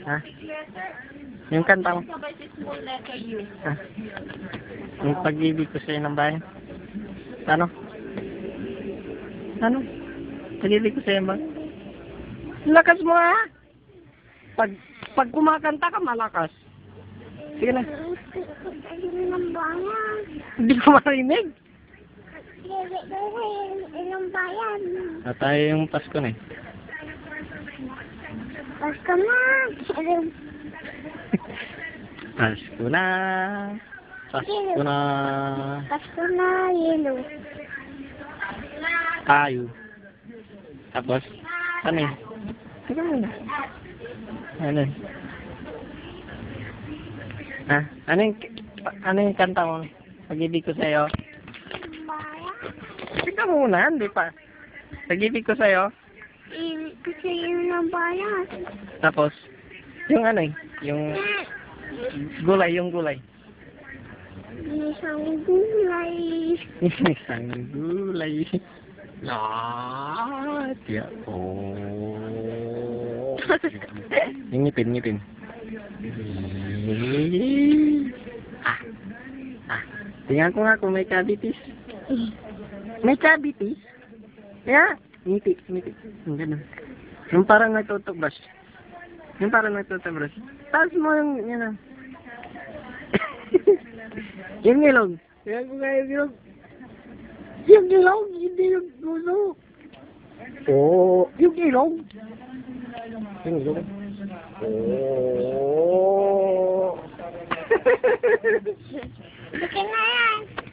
Ha? Yung kanta mo? Sabay si small letter U. Ha? Yung pag-ibig ko sa'yo ng bayan? Ano? Ano? Pag-ibig ko sa'yo ba? Lakas mo ha? Pag kumakanta ka, malakas. Sige na. Ilang bayan. Hindi ko marinig. Ilang bayan. Tayo yung Pasko na eh. Pasko na. Pasko na. Pasko na. Pasko na, yelo. Tayo. Tapos, ano eh? Sige muna. Ano eh? Ha? Ano yung kanta mo? Pag-ibig ko sa'yo? Bayan. Sige muna, hindi pa. Pag-ibig ko sa'yo? Kasi ilang bayan. Tapos, yung ano eh? Yung gulay, yung gulay. Isang gulay. Isang gulay. Tiya. Oh. Yung ngipin. Tingnan ko nga kung may cavities. May cavities? Yeah. Ngiti. Yung ganun. Yung parang nagtutubrush. Taas mo yung, yun ah. Yung ilog. Tingnan ko nga yung ilog. Yung ilog, hindi yung gusto. Oh, yung ilog. Oh. Sige na yan.